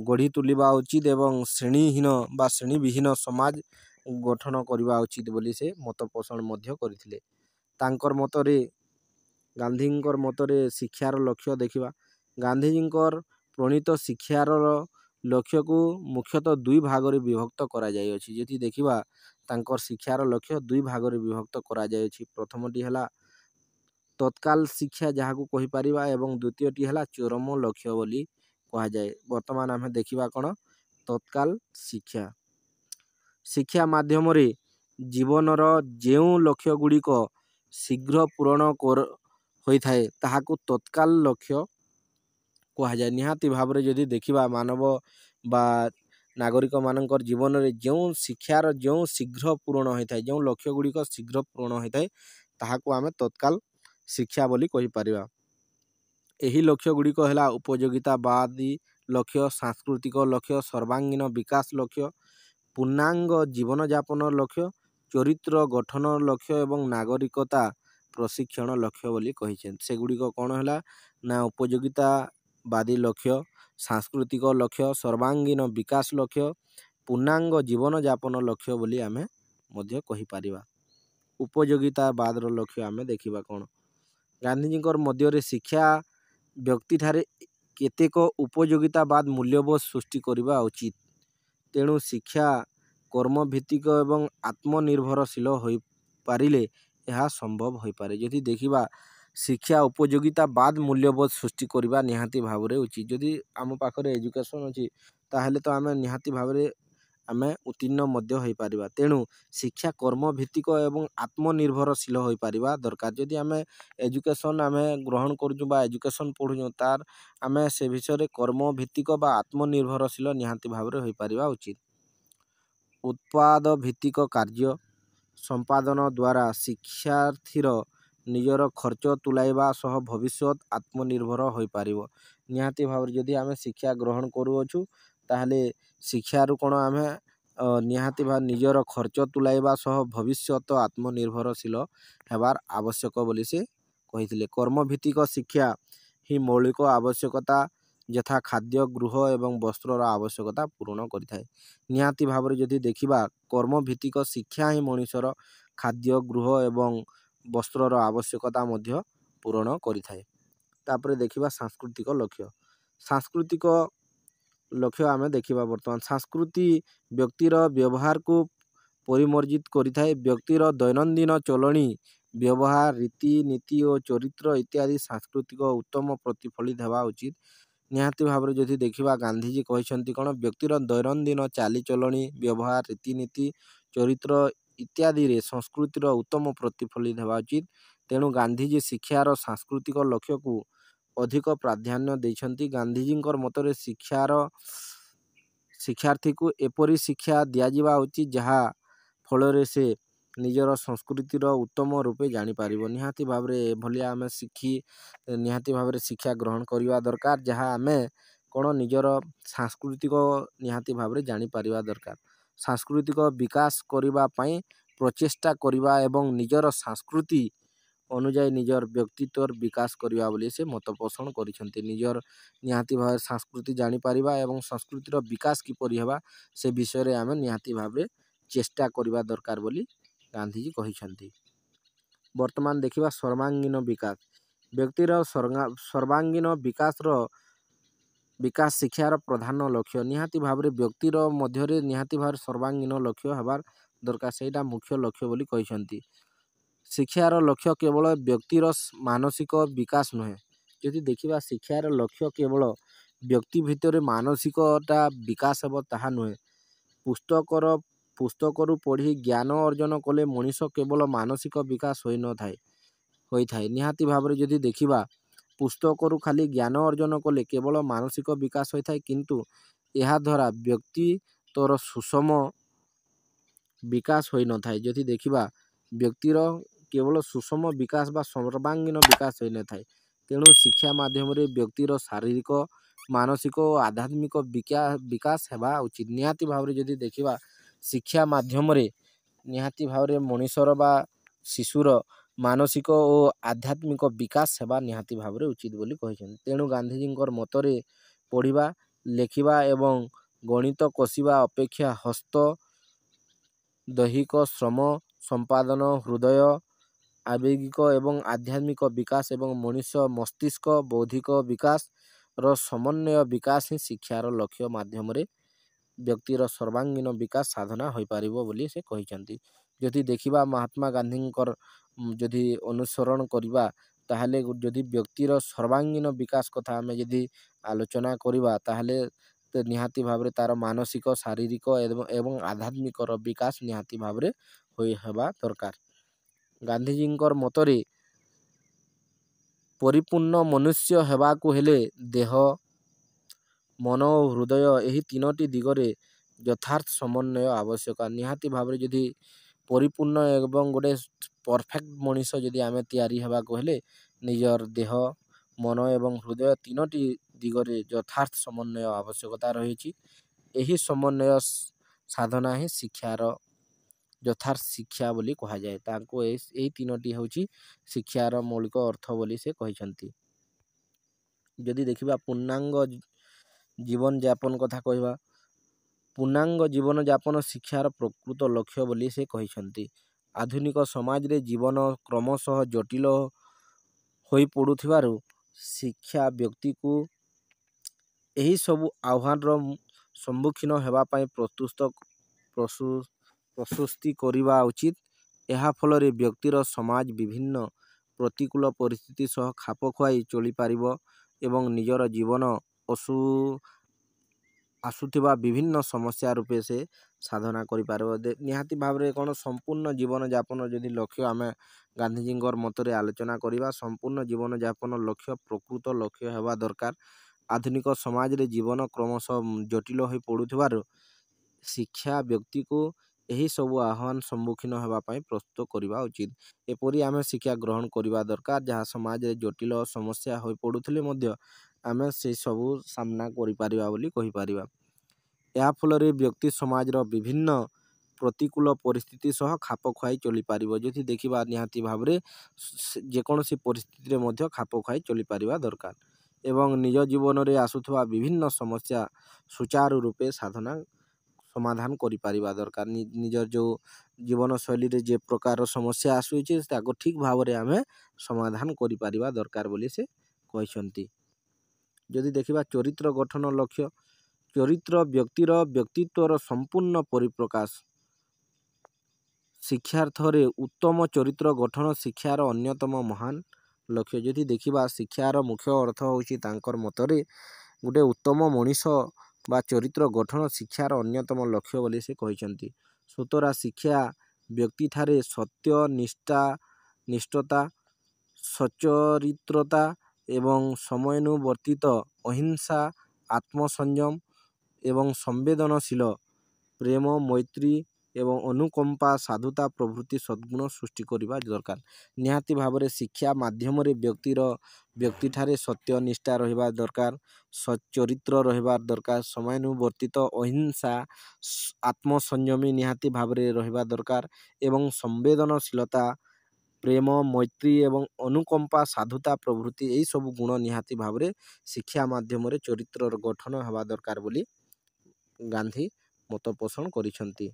ଗଢ଼ି ତୁଲିବା ଉଚିତ ଏବଂ ଶ୍ରେଣୀହୀନ ବା ଶ୍ରେଣୀବିହୀନ ସମାଜ ଗଠନ କରିବା ଉଚିତ ବୋଲି ସେ ମତ ପୋଷଣ ମଧ୍ୟ କରିଥିଲେ। ତାଙ୍କର ମତରେ, ଗାନ୍ଧୀଙ୍କର ମତରେ ଶିକ୍ଷାର ଲକ୍ଷ୍ୟ ଦେଖିବା। ଗାନ୍ଧିଜୀଙ୍କର ପ୍ରଣୀତ ଶିକ୍ଷାର ଲକ୍ଷ୍ୟକୁ ମୁଖ୍ୟତଃ ଦୁଇ ଭାଗରେ ବିଭକ୍ତ କରାଯାଇଅଛି। ଯଦି ଦେଖିବା ତାଙ୍କର ଶିକ୍ଷାର ଲକ୍ଷ୍ୟ ଦୁଇ ଭାଗରେ ବିଭକ୍ତ କରାଯାଇଅଛି। ପ୍ରଥମଟି ହେଲା ତତ୍କାଳ ଶିକ୍ଷା ଯାହାକୁ କହିପାରିବା ଏବଂ ଦ୍ୱିତୀୟଟି ହେଲା ଚରମ ଲକ୍ଷ୍ୟ ବୋଲି କୁହାଯାଏ। ବର୍ତ୍ତମାନ ଆମେ ଦେଖିବା କ'ଣ ତତ୍କାଳ ଶିକ୍ଷା। ଶିକ୍ଷା ମାଧ୍ୟମରେ ଜୀବନର ଯେଉଁ ଲକ୍ଷ୍ୟ ଗୁଡ଼ିକ ଶୀଘ୍ର ପୂରଣ ହୋଇଥାଏ ତାହାକୁ ତତ୍କାଳ ଲକ୍ଷ୍ୟ କୁହାଯାଏ। ନିହାତି ଭାବରେ ଯଦି ଦେଖିବା ମାନବ ବା ନାଗରିକମାନଙ୍କର ଜୀବନରେ ଯେଉଁ ଶିକ୍ଷାର ଯେଉଁ ଶୀଘ୍ର ପୂରଣ ହୋଇଥାଏ, ଯେଉଁ ଲକ୍ଷ୍ୟ ଗୁଡ଼ିକ ଶୀଘ୍ର ପୂରଣ ହୋଇଥାଏ ତାହାକୁ ଆମେ ତତ୍କାଳ ଶିକ୍ଷା ବୋଲି କହିପାରିବା। ଏହି ଲକ୍ଷ୍ୟ ଗୁଡ଼ିକ ହେଲା ଉପଯୋଗିତାବାଦୀ ଲକ୍ଷ୍ୟ, ସାଂସ୍କୃତିକ ଲକ୍ଷ୍ୟ, ସର୍ବାଙ୍ଗୀନ ବିକାଶ ଲକ୍ଷ୍ୟ, ପୂର୍ଣ୍ଣାଙ୍ଗ ଜୀବନଯାପନ ଲକ୍ଷ୍ୟ, ଚରିତ୍ର ଗଠନ ଲକ୍ଷ୍ୟ ଏବଂ ନାଗରିକତା ପ୍ରଶିକ୍ଷଣ ଲକ୍ଷ୍ୟ ବୋଲି କହିଛନ୍ତି। ସେଗୁଡ଼ିକ କ'ଣ ହେଲା ନା ଉପଯୋଗିତାବାଦୀ ଲକ୍ଷ୍ୟ, ସାଂସ୍କୃତିକ ଲକ୍ଷ୍ୟ, ସର୍ବାଙ୍ଗୀନ ବିକାଶ ଲକ୍ଷ୍ୟ, ପୂର୍ଣ୍ଣାଙ୍ଗ ଜୀବନଯାପନ ଲକ୍ଷ୍ୟ ବୋଲି ଆମେ ମଧ୍ୟ କହିପାରିବା। ଉପଯୋଗିତାବାଦର ଲକ୍ଷ୍ୟ ଆମେ ଦେଖିବା କ'ଣ, ଗାନ୍ଧିଜୀଙ୍କର ମଧ୍ୟରେ ଶିକ୍ଷା ବ୍ୟକ୍ତିଠାରେ କେତେକ ଉପଯୋଗିତାବାଦ ମୂଲ୍ୟବୋଧ ସୃଷ୍ଟି କରିବା ଉଚିତ। ତେଣୁ ଶିକ୍ଷା କର୍ମଭିତ୍ତିକ ଏବଂ ଆତ୍ମନିର୍ଭରଶୀଳ ହୋଇପାରିଲେ ଏହା ସମ୍ଭବ ହୋଇପାରେ। ଯଦି ଦେଖିବା ଶିକ୍ଷା ଉପଯୋଗିତାବାଦ ମୂଲ୍ୟବୋଧ ସୃଷ୍ଟି କରିବା ନିହାତି ଭାବରେ ଉଚିତ। ଯଦି ଆମ ପାଖରେ ଏଜୁକେସନ୍ ଅଛି ତାହେଲେ ତ ଆମେ ନିହାତି ଭାବରେ ଉତ୍ତୀର୍ଣ୍ଣ ମଧ୍ୟ ହୋଇପାରିବା। ତେଣୁ ଶିକ୍ଷା କର୍ମଭିତ୍ତିକ ଏବଂ ଆତ୍ମନିର୍ଭରଶୀଳ ହୋଇପାରିବା ଦରକାର। ଯଦି ଆମେ ଏଜୁକେସନ୍ ଗ୍ରହଣ କରୁଛୁ ବା ଏଜୁକେସନ୍ ପଢ଼ୁଛୁ ତାର ଆମେ ସେ ବିଷୟରେ କର୍ମଭିତ୍ତିକ ବା ଆତ୍ମନିର୍ଭରଶୀଳ ନିହାତି ଭାବରେ ହୋଇପାରିବା ଉଚିତ। ଉତ୍ପାଦ ଭିତ୍ତିକ କାର୍ଯ୍ୟ ସମ୍ପାଦନ ଦ୍ୱାରା ଶିକ୍ଷାର୍ଥୀର ନିଜର ଖର୍ଚ୍ଚ ତୁଲାଇବା ସହ ଭବିଷ୍ୟତ ଆତ୍ମନିର୍ଭର ହୋଇପାରିବ। ନିହାତି ଭାବରେ ଯଦି ଆମେ ଶିକ୍ଷା ଗ୍ରହଣ କରୁଅଛୁ ତାହେଲେ ଶିକ୍ଷାରୁ କ'ଣ ଆମେ ନିହାତି ଭାବରେ ନିଜର ଖର୍ଚ୍ଚ ତୁଲାଇବା ସହ ଭବିଷ୍ୟତ ଆତ୍ମନିର୍ଭରଶୀଳ ହେବାର ଆବଶ୍ୟକ ବୋଲି ସେ କହିଥିଲେ। କର୍ମଭିତ୍ତିକ ଶିକ୍ଷା ହିଁ ମୌଳିକ ଆବଶ୍ୟକତା ଯଥା ଖାଦ୍ୟ, ଗୃହ ଏବଂ ବସ୍ତ୍ରର ଆବଶ୍ୟକତା ପୂରଣ କରିଥାଏ। ନିହାତି ଭାବରେ ଯଦି ଦେଖିବା କର୍ମଭିତ୍ତିକ ଶିକ୍ଷା ହିଁ ମଣିଷର ଖାଦ୍ୟ, ଗୃହ ଏବଂ ବସ୍ତ୍ରର ଆବଶ୍ୟକତା ମଧ୍ୟ ପୂରଣ କରିଥାଏ। ତାପରେ ଦେଖିବା ସାଂସ୍କୃତିକ ଲକ୍ଷ୍ୟ। ସାଂସ୍କୃତିକ ଲକ୍ଷ୍ୟ ଆମେ ଦେଖିବା ବର୍ତ୍ତମାନ ସଂସ୍କୃତି ବ୍ୟକ୍ତିର ବ୍ୟବହାରକୁ ପରିମାର୍ଜିତ କରିଥାଏ। ବ୍ୟକ୍ତିର ଦୈନନ୍ଦିନ ଚଳଣି, ବ୍ୟବହାର, ରୀତିନୀତି ଓ ଚରିତ୍ର ଇତ୍ୟାଦି ସାଂସ୍କୃତିକ ଉତ୍ତମ ପ୍ରତିଫଳିତ ହେବା ଉଚିତ। ନିହାତି ଭାବରେ ଯଦି ଦେଖିବା ଗାନ୍ଧିଜୀ କହିଛନ୍ତି କ'ଣ, ବ୍ୟକ୍ତିର ଦୈନନ୍ଦିନ ଚାଲିଚଳଣି, ବ୍ୟବହାର, ରୀତିନୀତି, ଚରିତ୍ର ଇତ୍ୟାଦିରେ ସଂସ୍କୃତିର ଉତ୍ତମ ପ୍ରତିଫଳିତ ହେବା ଉଚିତ। ତେଣୁ ଗାନ୍ଧିଜୀ ଶିକ୍ଷାର ସାଂସ୍କୃତିକ ଲକ୍ଷ୍ୟକୁ ଅଧିକ ପ୍ରାଧାନ୍ୟ ଦେଇଛନ୍ତି। ଗାନ୍ଧିଜୀଙ୍କର ମତରେ ଶିକ୍ଷାର୍ଥୀକୁ ଏପରି ଶିକ୍ଷା ଦିଆଯିବା ଉଚିତ ଯାହା ଫଳରେ ସେ ନିଜର ସଂସ୍କୃତିର ଉତ୍ତମ ରୂପେ ଜାଣିପାରିବ। ନିହାତି ଭାବରେ ଏଭଳିଆ ଆମେ ନିହାତି ଭାବରେ ଶିକ୍ଷା ଗ୍ରହଣ କରିବା ଦରକାର, ଯାହା ଆମେ କ'ଣ ନିଜର ସାଂସ୍କୃତିକ ନିହାତି ଭାବରେ ଜାଣିପାରିବା ଦରକାର। ସାଂସ୍କୃତିକ ବିକାଶ କରିବା ପାଇଁ ପ୍ରଚେଷ୍ଟା କରିବା ଏବଂ ନିଜର ସଂସ୍କୃତି ଅନୁଯାୟୀ ନିଜର ବ୍ୟକ୍ତିତ୍ୱର ବିକାଶ କରିବା ବୋଲି ସେ ମତ ପୋଷଣ କରିଛନ୍ତି। ନିଜର ନିହାତି ଭାବରେ ସଂସ୍କୃତି ଜାଣିପାରିବା ଏବଂ ସଂସ୍କୃତିର ବିକାଶ କିପରି ହେବା ସେ ବିଷୟରେ ଆମେ ନିହାତି ଭାବରେ ଚେଷ୍ଟା କରିବା ଦରକାର ବୋଲି ଗାନ୍ଧୀଜୀ କହିଛନ୍ତି। ବର୍ତ୍ତମାନ ଦେଖିବା ସର୍ବାଙ୍ଗୀନ ବିକାଶ। ବ୍ୟକ୍ତିର ସର୍ବାଙ୍ଗୀନ ବିକାଶ ଶିକ୍ଷାର ପ୍ରଧାନ ଲକ୍ଷ୍ୟ। ନିହାତି ଭାବରେ ବ୍ୟକ୍ତିର ମଧ୍ୟରେ ନିହାତି ଭାବରେ ସର୍ବାଙ୍ଗୀନ ଲକ୍ଷ୍ୟ ହେବାର ଦରକାର, ସେଇଟା ମୁଖ୍ୟ ଲକ୍ଷ୍ୟ ବୋଲି କହିଛନ୍ତି। ଶିକ୍ଷାର ଲକ୍ଷ୍ୟ କେବଳ ବ୍ୟକ୍ତିର ମାନସିକ ବିକାଶ ନୁହେଁ। ଯଦି ଦେଖିବା ଶିକ୍ଷାର ଲକ୍ଷ୍ୟ କେବଳ ବ୍ୟକ୍ତି ଭିତରେ ମାନସିକଟା ବିକାଶ ହେବ ତାହା ନୁହେଁ। ପୁସ୍ତକରୁ ପଢ଼ି ଜ୍ଞାନ ଅର୍ଜନ କଲେ ମଣିଷ କେବଳ ମାନସିକ ବିକାଶ ହୋଇଥାଏ। ନିହାତି ଭାବରେ ଯଦି ଦେଖିବା ପୁସ୍ତକରୁ ଖାଲି ଜ୍ଞାନ ଅର୍ଜନ କଲେ କେବଳ ମାନସିକ ବିକାଶ ହୋଇଥାଏ, କିନ୍ତୁ ଏହାଦ୍ୱାରା ବ୍ୟକ୍ତିତ୍ୱର ସୁଷମ ବିକାଶ ହୋଇନଥାଏ। ଯଦି ଦେଖିବା ବ୍ୟକ୍ତିର କେବଳ ସୁଷମ ବିକାଶ ବା ସର୍ବାଙ୍ଗୀନ ବିକାଶ ହୋଇନଥାଏ। ତେଣୁ ଶିକ୍ଷା ମାଧ୍ୟମରେ ବ୍ୟକ୍ତିର ଶାରୀରିକ, ମାନସିକ ଓ ଆଧ୍ୟାତ୍ମିକ ବିକାଶ ହେବା ଉଚିତ। ନିହାତି ଭାବରେ ଯଦି ଦେଖିବା ଶିକ୍ଷା ମାଧ୍ୟମରେ ନିହାତି ଭାବରେ ମଣିଷର ବା ଶିଶୁର ମାନସିକ ଓ ଆଧ୍ୟାତ୍ମିକ ବିକାଶ ହେବା ନିହାତି ଭାବରେ ଉଚିତ ବୋଲି କହିଛନ୍ତି। ତେଣୁ ଗାନ୍ଧୀଜୀଙ୍କର ମତରେ ପଢ଼ିବା, ଲେଖିବା ଏବଂ ଗଣିତ କଷିବା ଅପେକ୍ଷା ହସ୍ତ, ଦୈହିକ ଶ୍ରମ ସମ୍ପାଦନ, ହୃଦୟ, ଆବେଗିକ ଏବଂ ଆଧ୍ୟାତ୍ମିକ ବିକାଶ ଏବଂ ମଣିଷ ମସ୍ତିଷ୍କ ବୌଦ୍ଧିକ ବିକାଶର ସମନ୍ୱୟ ବିକାଶ ହିଁ ଶିକ୍ଷାର ଲକ୍ଷ୍ୟ ମାଧ୍ୟମରେ ବ୍ୟକ୍ତିର ସର୍ବାଙ୍ଗୀନ ବିକାଶ ସାଧନା ହୋଇପାରିବ ବୋଲି ସେ କହିଛନ୍ତି। ଯଦି ଦେଖିବା ମହାତ୍ମା ଗାନ୍ଧୀଙ୍କର ଯଦି ଅନୁସରଣ କରିବା, ତାହେଲେ ଯଦି ବ୍ୟକ୍ତିର ସର୍ବାଙ୍ଗୀନ ବିକାଶ କଥା ଆମେ ଯଦି ଆଲୋଚନା କରିବା, ତାହେଲେ ନିହାତି ଭାବରେ ତା'ର ମାନସିକ, ଶାରୀରିକ ଏବଂ ଆଧ୍ୟାତ୍ମିକର ବିକାଶ ନିହାତି ଭାବରେ ହେବା ଦରକାର। ଗାନ୍ଧୀଜୀଙ୍କର ମତରେ ପରିପୂର୍ଣ୍ଣ ମନୁଷ୍ୟ ହେବାକୁ ହେଲେ ଦେହ, ମନ ଓ ହୃଦୟ ଏହି ତିନୋଟି ଦିଗରେ ଯଥାର୍ଥ ସମନ୍ୱୟ ଆବଶ୍ୟକ। ନିହାତି ଭାବରେ ଯଦି ପରିପୂର୍ଣ୍ଣ ଏବଂ ଗୋଟେ ପରଫେକ୍ଟ ମଣିଷ ଯଦି ଆମେ ତିଆରି ହେବାକୁ ହେଲେ ନିଜର ଦେହ, ମନ ଏବଂ ହୃଦୟ ତିନୋଟି ଦିଗରେ ଯଥାର୍ଥ ସମନ୍ୱୟ ଆବଶ୍ୟକତା ରହିଛି। ଏହି ସମନ୍ୱୟ ସାଧନା ହିଁ ଶିକ୍ଷାର ଯଥାର୍ଥ ଶିକ୍ଷା ବୋଲି କୁହାଯାଏ। ତାଙ୍କୁ ଏହି ତିନୋଟି ହେଉଛି ଶିକ୍ଷାର ମୌଳିକ ଅର୍ଥ ବୋଲି ସେ କହିଛନ୍ତି। ଯଦି ଦେଖିବା ପୂର୍ଣ୍ଣାଙ୍ଗ ଜୀବନଯାପନ କଥା କହିବା, ପୂର୍ଣ୍ଣାଙ୍ଗ ଜୀବନଯାପନ ଶିକ୍ଷାର ପ୍ରକୃତ ଲକ୍ଷ୍ୟ ବୋଲି ସେ କହିଛନ୍ତି। ଆଧୁନିକ ସମାଜରେ ଜୀବନ କ୍ରମଶଃ ଜଟିଳ ହୋଇପଡ଼ୁଥିବାରୁ ଶିକ୍ଷା ବ୍ୟକ୍ତିକୁ ଏହିସବୁ ଆହ୍ୱାନର ସମ୍ମୁଖୀନ ହେବା ପାଇଁ ପ୍ରସ୍ତୁତି କରିବା ଉଚିତ। ଏହା ଫଳରେ ବ୍ୟକ୍ତିର ସମାଜ ବିଭିନ୍ନ ପ୍ରତିକୂଳ ପରିସ୍ଥିତି ସହ ଖାପ ଖୁଆଇ ଚଳିପାରିବ ଏବଂ ନିଜର ଜୀବନ ଆସୁଥିବା ବିଭିନ୍ନ ସମସ୍ୟା ରୂପେ ସେ ସାଧନା କରିପାରିବ। ନିହାତି ଭାବରେ କ'ଣ ସମ୍ପୂର୍ଣ୍ଣ ଜୀବନଯାପନ ଯଦି ଲକ୍ଷ୍ୟ ଆମେ ଗାନ୍ଧୀଜୀଙ୍କର ମତରେ ଆଲୋଚନା କରିବା, ସମ୍ପୂର୍ଣ୍ଣ ଜୀବନଯାପନ ଲକ୍ଷ୍ୟ ପ୍ରକୃତ ଲକ୍ଷ୍ୟ ହେବା ଦରକାର। ଆଧୁନିକ ସମାଜରେ ଜୀବନ କ୍ରମଶଃ ଜଟିଳ ହୋଇପଡ଼ୁଥିବାରୁ ଶିକ୍ଷା ବ୍ୟକ୍ତିକୁ ଏହିସବୁ ଆହ୍ୱାନ ସମ୍ମୁଖୀନ ହେବା ପାଇଁ ପ୍ରସ୍ତୁତ କରିବା ଉଚିତ। ଏପରି ଆମେ ଶିକ୍ଷା ଗ୍ରହଣ କରିବା ଦରକାର, ଯାହା ସମାଜରେ ଜଟିଳ ସମସ୍ୟା ହୋଇପଡ଼ୁଥିଲେ ମଧ୍ୟ ଆମେ ସେସବୁ ସାମ୍ନା କରିପାରିବା ବୋଲି କହିପାରିବା। ଏହା ଫଳରେ ବ୍ୟକ୍ତି ସମାଜର ବିଭିନ୍ନ ପ୍ରତିକୂଳ ପରିସ୍ଥିତି ସହ ଖାପ ଖୁଆଇ ଚଳିପାରିବ। ଯଦି ଦେଖିବା ନିହାତି ଭାବରେ ଯେକୌଣସି ପରିସ୍ଥିତିରେ ମଧ୍ୟ ଖାପ ଖୁଆଇ ଚଳିପାରିବା ଦରକାର ଏବଂ ନିଜ ଜୀବନରେ ଆସୁଥିବା ବିଭିନ୍ନ ସମସ୍ୟା ସୁଚାରୁ ରୂପେ ସମାଧାନ କରିପାରିବା ଦରକାର। ନିଜର ଯେଉଁ ଜୀବନଶୈଳୀରେ ଯେ ପ୍ରକାର ସମସ୍ୟା ଆସୁଛି ତାକୁ ଠିକ୍ ଭାବରେ ଆମେ ସମାଧାନ କରିପାରିବା ଦରକାର ବୋଲି ସେ କହିଛନ୍ତି। ଯଦି ଦେଖିବା ଚରିତ୍ର ଗଠନ ଲକ୍ଷ୍ୟ, ଚରିତ୍ର ବ୍ୟକ୍ତିର ବ୍ୟକ୍ତିତ୍ୱର ସମ୍ପୂର୍ଣ୍ଣ ପରିପ୍ରକାଶ। ଶିକ୍ଷାର୍ଥରେ ଉତ୍ତମ ଚରିତ୍ର ଗଠନ ଶିକ୍ଷାର ଅନ୍ୟତମ ମହାନ ଲକ୍ଷ୍ୟ। ଯଦି ଦେଖିବା ଶିକ୍ଷାର ମୁଖ୍ୟ ଅର୍ଥ ହେଉଛି ତାଙ୍କର ମତରେ ଗୋଟେ ଉତ୍ତମ ମଣିଷ ବା ଚରିତ୍ର ଗଠନ ଶିକ୍ଷାର ଅନ୍ୟତମ ଲକ୍ଷ୍ୟ ବୋଲି ସେ କହିଛନ୍ତି। ସୁତରାଂ ଶିକ୍ଷା ବ୍ୟକ୍ତିଠାରେ ସତ୍ୟ, ନିଷ୍ଠତା, ସଚ୍ଚରିତ୍ରତା ଏବଂ ସମୟାନୁବର୍ତ୍ତିତ ଅହିଂସା, ଆତ୍ମସଂଯମ ଏବଂ ସମ୍ବେଦନଶୀଳ, ପ୍ରେମ, ମୈତ୍ରୀ, ଏବଂ ଅନୁକମ୍ପା ସାଧୁତା ପ୍ରଭୃତି ସଦ୍ଗୁଣ ସୃଷ୍ଟି କରିବା ଦରକାର। ନିହାତି ଭାବରେ ଶିକ୍ଷା ମାଧ୍ୟମରେ ବ୍ୟକ୍ତିଠାରେ ସତ୍ୟ ନିଷ୍ଠା ରହିବା ଦରକାର, ସଚ୍ଚରିତ୍ର ରହିବା ଦରକାର, ସମୟାନୁବର୍ତ୍ତିତ ଅହିଂସା, ଆତ୍ମସଂଯମୀ ନିହାତି ଭାବରେ ରହିବା ଦରକାର ଏବଂ ସମ୍ବେଦନଶୀଳତା, ପ୍ରେମ, ମୈତ୍ରୀ ଏବଂ ଅନୁକମ୍ପା ସାଧୁତା ପ୍ରଭୃତି ଏହିସବୁ ଗୁଣ ନିହାତି ଭାବରେ ଶିକ୍ଷା ମାଧ୍ୟମରେ ଚରିତ୍ରର ଗଠନ ହେବା ଦରକାର ବୋଲି ଗାନ୍ଧୀ ମତ ପୋଷଣ କରିଛନ୍ତି।